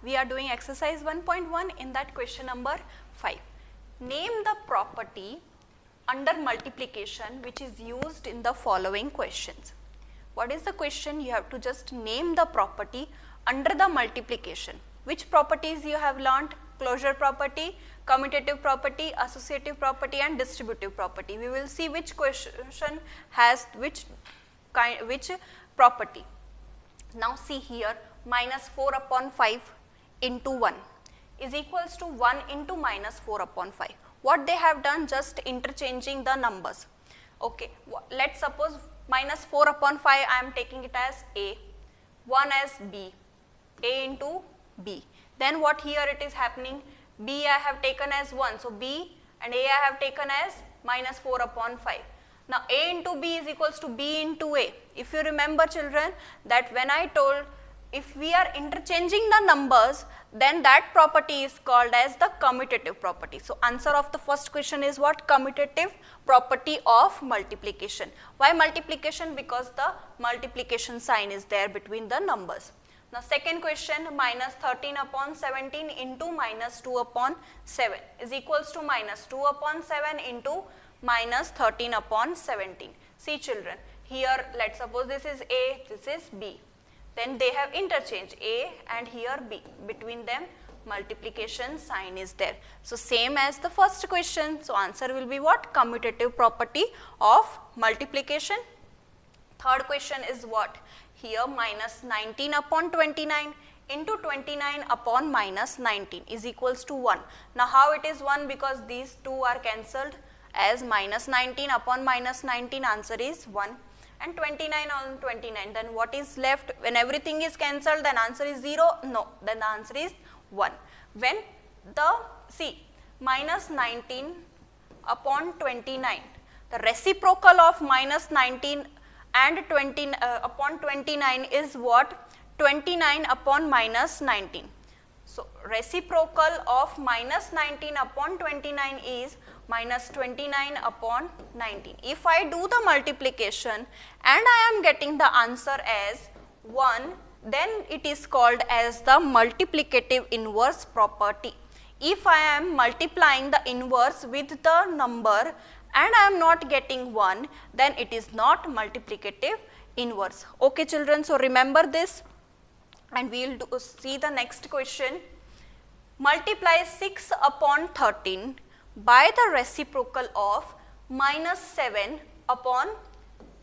we are doing exercise 1.1 in that question number 5. Name the property under multiplication which is used in the following questions. What is the question? You have to just name the property under the multiplication. Which properties you have learnt? Closure property, commutative property, associative property and distributive property. We will see which question has which property. Now see here, minus 4 upon 5 into 1 is equals to 1 into minus 4 upon 5. What they have done, just interchanging the numbers. Okay, let's suppose minus 4 upon 5 I am taking it as A, 1 as B, A into B. Then what here it is happening, B I have taken as 1, so B and A I have taken as minus 4 upon 5. Now A into B is equals to B into A. If you remember children, that when I told if we are interchanging the numbers, then that property is called as the commutative property. So answer of the first question is what? Commutative property of multiplication. Why multiplication? Because the multiplication sign is there between the numbers. Now second question, minus 13 upon 17 into minus 2 upon 7 is equals to minus 2 upon 7 into minus 13 upon 17. See children, here let's suppose this is A, this is B. Then they have interchanged A and here B. Between them multiplication sign is there. So same as the first question. So answer will be what? Commutative property of multiplication. Third question is what? Here minus 19 upon 29 into 29 upon minus 19 is equals to 1. Now how it is 1? Because these two are cancelled, as minus 19 upon minus 19 answer is 1. And 29 on 29, then what is left? When everything is cancelled, then answer is 0? No, then the answer is 1. When minus 19 upon 29, the reciprocal of minus 19 and 20 upon 29 is what? 29 upon minus 19. So reciprocal of minus 19 upon 29 is minus 29 upon 19. If I do the multiplication and I am getting the answer as 1, then it is called as the multiplicative inverse property. If I am multiplying the inverse with the number and I am not getting 1, then it is not multiplicative inverse. Okay children, so remember this and we will see the next question. Multiply 6 upon 13 by the reciprocal of minus 7 upon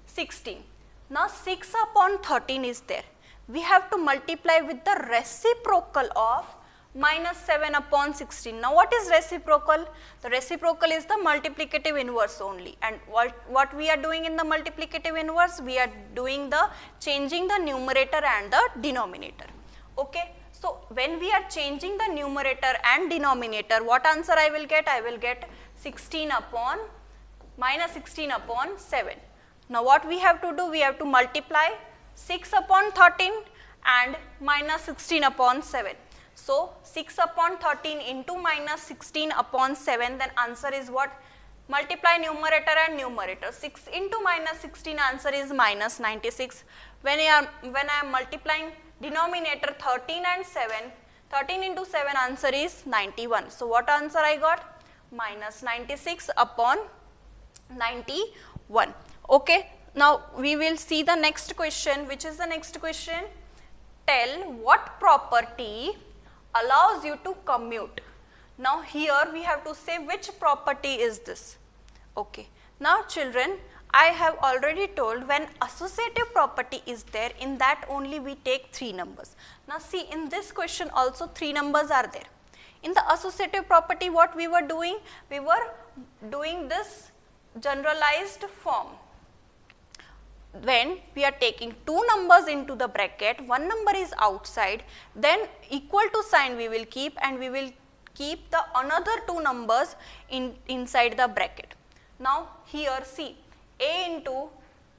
16. Now 6 upon 13 is there. We have to multiply with the reciprocal of minus 7 upon 16. Now what is reciprocal? The reciprocal is the multiplicative inverse only. And what we are doing in the multiplicative inverse? We are doing the changing the numerator and the denominator. Okay. So when we are changing the numerator and denominator, what answer I will get? I will get minus 16 upon 7. Now what we have to do? We have to multiply 6 upon 13 and minus 16 upon 7. So 6 upon 13 into minus 16 upon 7, then answer is what? Multiply numerator and numerator. 6 into minus 16 answer is minus 96. When I am multiplying denominator 13 and 7, 13 into 7 answer is 91. So what answer I got? Minus 96 upon 91. Okay. Now we will see the next question. Which is the next question? Tell what property allows you to commute. Now here we have to say which property is this. Okay. Now children, I have already told when associative property is there, in that only we take 3 numbers. Now see, in this question also 3 numbers are there. In the associative property, what we were doing? We were doing this generalized form. When we are taking 2 numbers into the bracket, 1 number is outside, then equal to sign we will keep and we will keep the another 2 numbers inside the bracket. Now here see, A into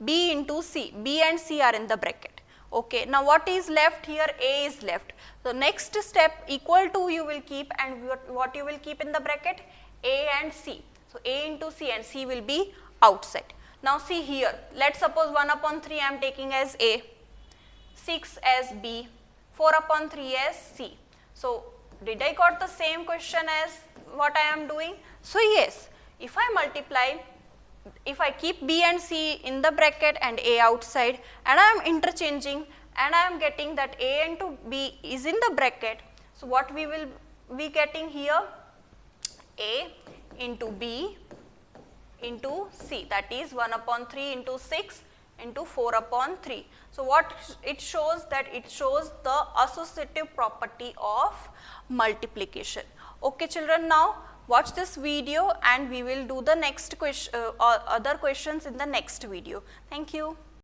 B into C, B and C are in the bracket. Okay, now what is left here? A is left. So next step, equal to you will keep, and what you will keep in the bracket? A and C. So A into C and C will be outside. Now see here, let's suppose 1 upon 3 I am taking as A, 6 as B, 4 upon 3 as C. So did I got the same question as what I am doing? So yes, if I multiply, if I keep B and C in the bracket and A outside, and I am interchanging, and I am getting that A into B is in the bracket. So what we will be getting here? A into B into C, that is 1 upon 3 into 6 into 4 upon 3. So what it shows? That it shows the associative property of multiplication. Okay children, now watch this video and we will do the next question, other questions in the next video. Thank you.